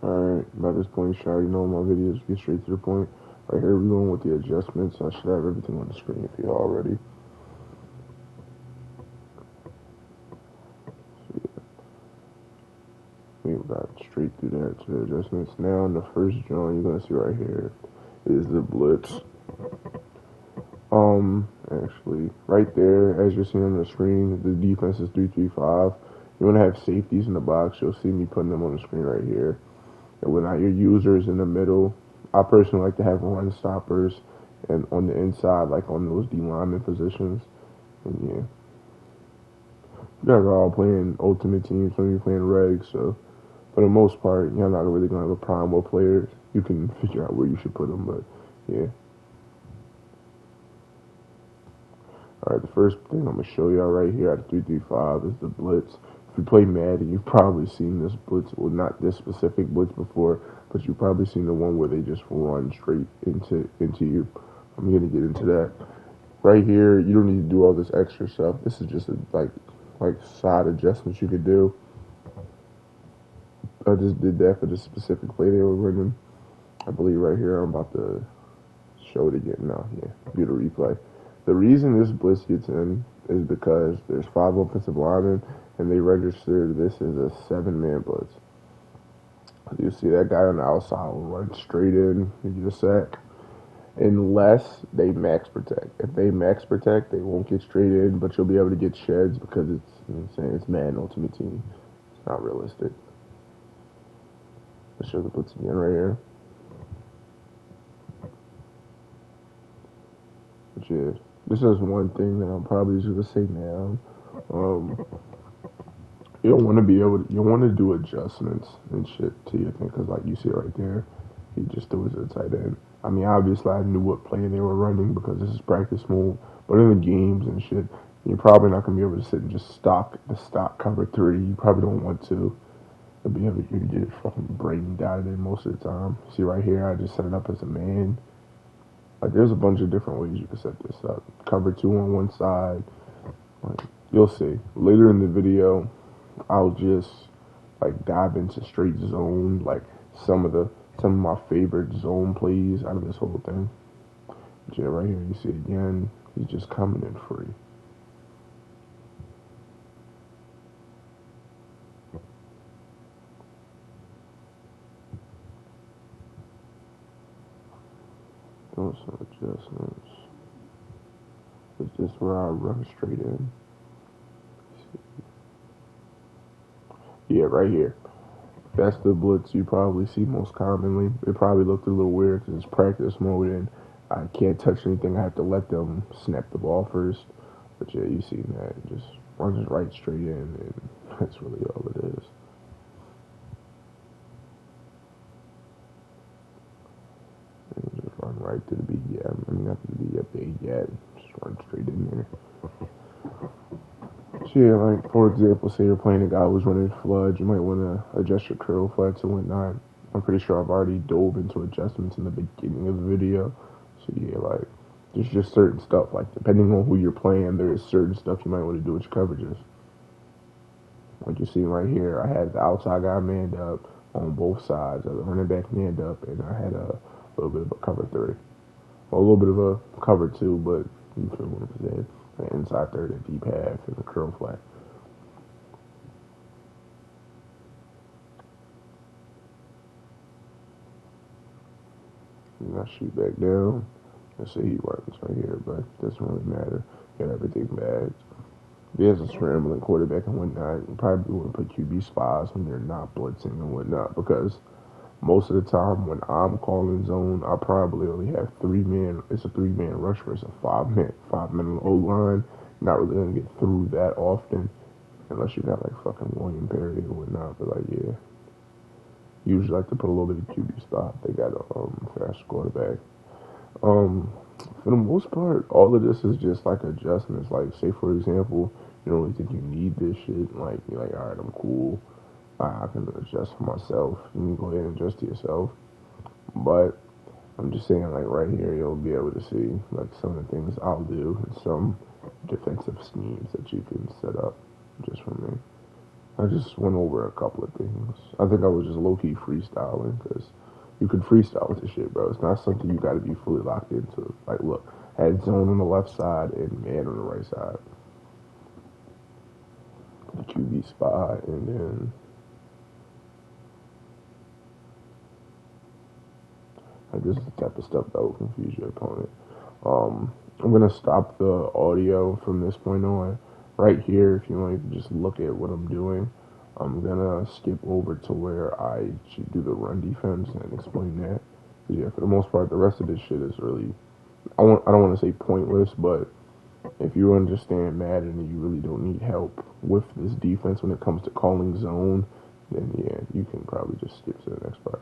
Alright, by this point, you already know my videos. Get straight to the point. Right here, we're going with the adjustments. I should have everything on the screen for you already. So, yeah, we got straight through that to the adjustments. Now, in the first drawing, you're going to see right here is the blitz. Actually, right there, as you're seeing on the screen, the defense is 3-3-5. You want to have safeties in the box. You'll see me putting them on the screen right here. And when your users in the middle, I personally like to have run stoppers and on the inside, like on those D lineman positions. And yeah, you guys are all playing ultimate teams, some of you playing regs, so for the most part, you're not really gonna have a problem with players. You can figure out where you should put them, but yeah. All right, the first thing I'm gonna show y'all right here at 3-3-5 is the blitz. If you play Madden, you've probably seen this blitz, well, not this specific blitz before, but you've probably seen the one where they just run straight into you. I'm gonna get into that. Right here, you don't need to do all this extra stuff. This is just a, like side adjustments you could do. I just did that for the specific play they were running. I believe right here I'm about to show it again now. Yeah, view the replay. The reason this blitz gets in is because there's 5 offensive linemen and they register this as a 7-man blitz. You see that guy on the outside will run straight in and get a sack. Unless they max protect. If they max protect, they won't get straight in, but you'll be able to get sheds because it's, you know what I'm saying, it's Madden Ultimate Team. It's not realistic. Let's show the blitz again right here. Which is, this is one thing that I'm probably just gonna say now. You don't want to be able to, you want to do adjustments and shit to your thing, because like you see right there, he just threw it to the tight end. I mean, obviously I knew what play they were running because this is practice mode, but in the games and shit, you're probably not gonna be able to sit and just stock cover 3. You probably don't want to. You'll be able to get it fucking brain dotted in most of the time. See right here, I just set it up as a man. Like, there's a bunch of different ways you can set this up. Cover 2 on one side. Like, you'll see. Later in the video, I'll just, like, dive into straight zone. Like, some of my favorite zone plays out of this whole thing. But yeah, right here, you see again, he's just coming in free. Doing some adjustments. It's just where I run straight in. Yeah, right here. That's the blitz you probably see most commonly. It probably looked a little weird because it's practice mode and I can't touch anything. I have to let them snap the ball first. But yeah, you see that. It just runs right straight in, and that's really all it is. And just run right to the B gap. I mean, not to the B gap, the A gap. Just run straight in there. So yeah, like, for example, say you're playing a guy who's running flood, you might want to adjust your curl flats and whatnot. I'm pretty sure I've already dove into adjustments in the beginning of the video. So yeah, like, there's just certain stuff, like, depending on who you're playing, there is certain stuff you might want to do with your coverages. Like you see right here, I had the outside guy manned up on both sides. I had the running back manned up, and I had a little bit of a cover 3. Well, a little bit of a cover 2, but you feel what I'm saying. The inside third, a deep half, and a curl flat. And I shoot back down. Let's say he runs right here, but it doesn't really matter. Got everything bagged. If he has a scrambling quarterback and whatnot, you probably want to put QB spots when you're not blitzing and whatnot, because most of the time when I'm calling zone, I probably only have 3 men. It's a 3-man rush versus a 5-man O line. Not really gonna get through that often, unless you got like fucking William Perry or whatnot. But like, yeah, usually like to put a little bit of QB spot. They got a fast quarterback. For the most part, all of this is just like adjustments. Like, say for example, you don't really think you need this shit. Like, you're like, all right, I'm cool. I can adjust for myself. You can go ahead and adjust to yourself. But I'm just saying, like, right here, you'll be able to see like some of the things I'll do and some defensive schemes that you can set up just for me. I just went over a couple of things. I think I was just low key freestyling because you can freestyle with this shit, bro. It's not something you got to be fully locked into. Like, look, I had zone on the left side and man on the right side. The QB spot, and then like this is the type of stuff that will confuse your opponent. I'm gonna stop the audio from this point on. Right here, if you want, you can just look at what I'm doing. I'm gonna skip over to where I should do the run defense and explain that. 'Cause yeah, for the most part, the rest of this shit is really I don't want to say pointless, but if you understand Madden and you really don't need help with this defense when it comes to calling zone, then yeah, you can probably just skip to the next part.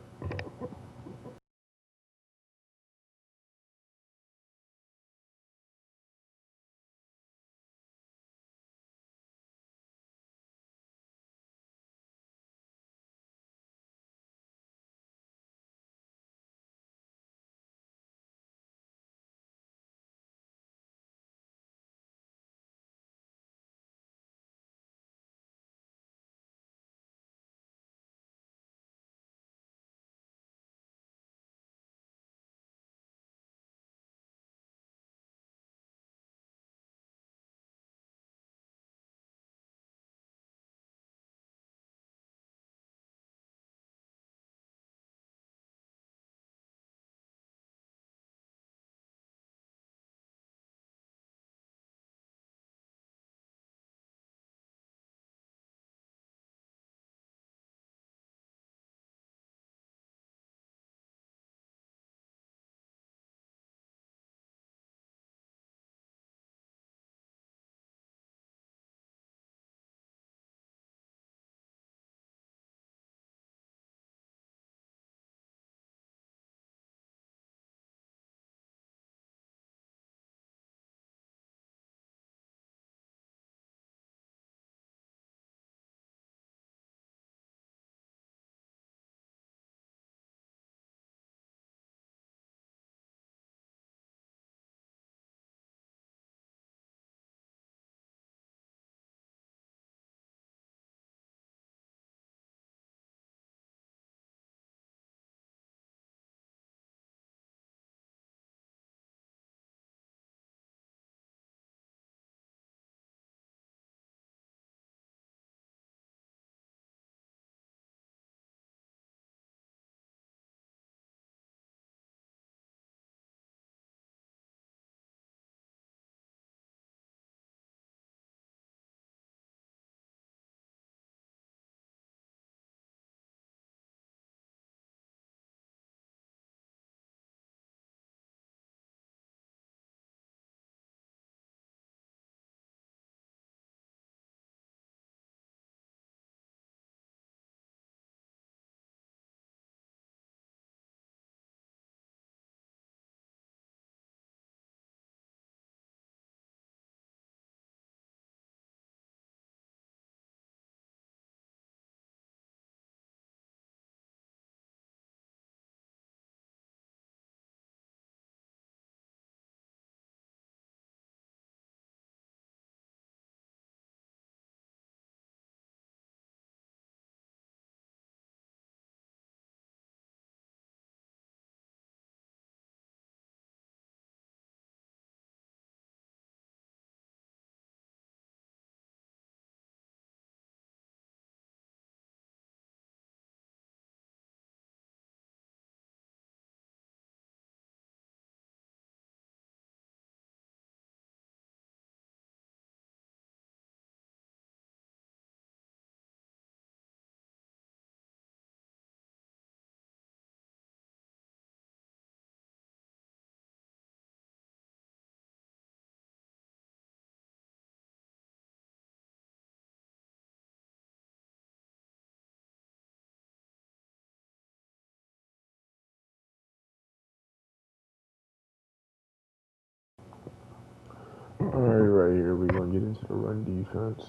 Alright, right here we're gonna get into the run defense.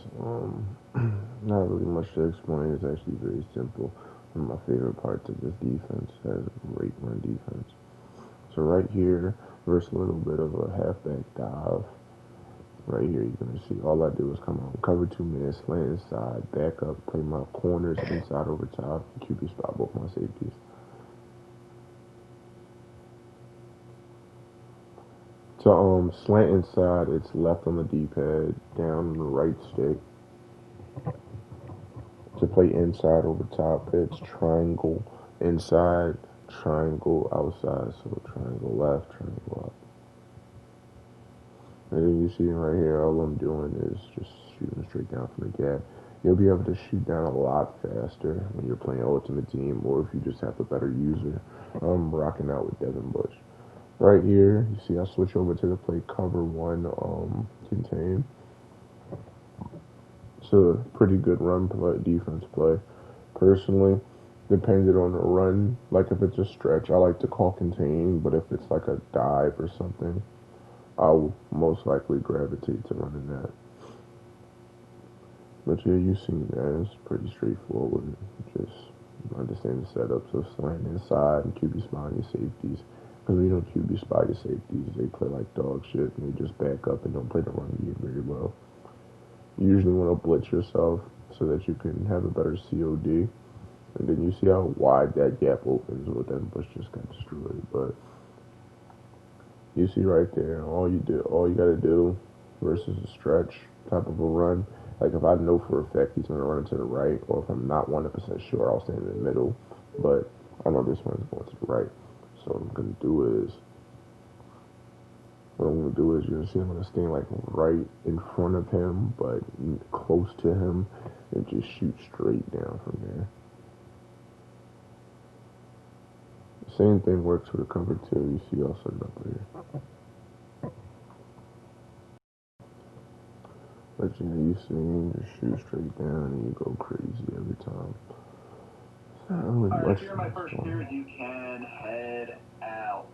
Not really much to explain. It's actually very simple. One of my favorite parts of this defense has a great run defense. So right here, versus a little bit of a halfback dive. Right here, you're gonna see all I do is come on, cover 2 minutes, slant inside, back up, play my corners inside over top, QB spot both my safeties. To slant inside, it's left on the D-pad, down on the right stick. To play inside over top, it's triangle inside, triangle outside. So triangle left, triangle up. And then you see right here, all I'm doing is just shooting straight down from the gap. You'll be able to shoot down a lot faster when you're playing Ultimate Team, or if you just have a better user. I'm rocking out with Devin Bush. Right here, you see I switch over to the play cover one contain. It's a pretty good run play, defense play. Personally, depending on the run, like if it's a stretch, I like to call contain, but if it's like a dive or something, I'll most likely gravitate to running that. But yeah, you seen that. It's pretty straightforward. Just understand the setup. So slant inside and QB spot your safeties. Because we don't QB spot your safeties. They play like dog shit and they just back up and don't play the run game very well. You usually want to blitz yourself so that you can have a better COD. And then you see how wide that gap opens. Well, then Bush just got destroyed. But you see right there, all you gotta do versus a stretch type of a run. Like if I know for a fact he's gonna run to the right, or if I'm not 100% sure, I'll stand in the middle. But I know this one's going to the right. So what I'm gonna do is, you're gonna see I'm gonna stand like right in front of him, but close to him, and just shoot straight down from there. Same thing works for the cover two. You see I'll set it up here. But yeah, you see him just shoot straight down and you go crazy every time. It's not really much. Alright, if you're my first period, you can head out.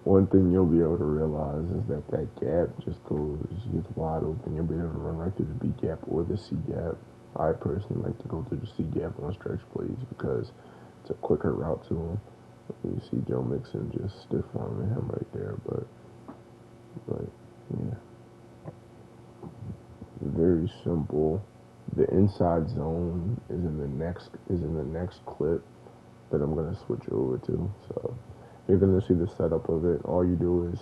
One thing you'll be able to realize is that gap just gets wide open. You'll be able to run right through the B gap or the C gap. I personally like to go through the C gap on stretch plays because it's a quicker route to him. You see Joe Mixon just stiff arming him right there, but yeah, very simple. The inside zone is in the next clip that I'm gonna switch over to. So you're gonna see the setup of it. All you do is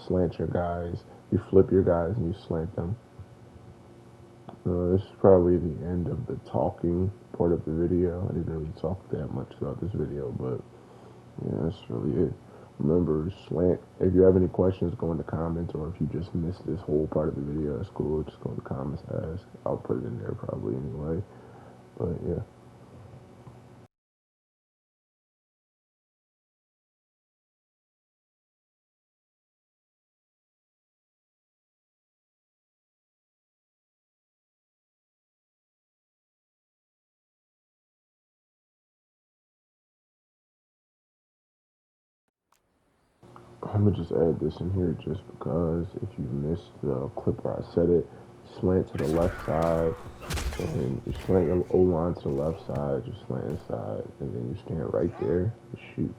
slant your guys. You flip your guys and you slant them. This is probably the end of the talking part of the video. I didn't really talk that much throughout this video, but yeah, that's really it. Remember, slant. If you have any questions, go in the comments, or if you just missed this whole part of the video, that's cool. Just go in the comments, ask. I'll put it in there probably anyway. But yeah. I'm gonna just add this in here just because if you missed the clip where I said it, slant to the left side, and you slant your O line to the left side, you slant inside, and then you stand right there and shoot.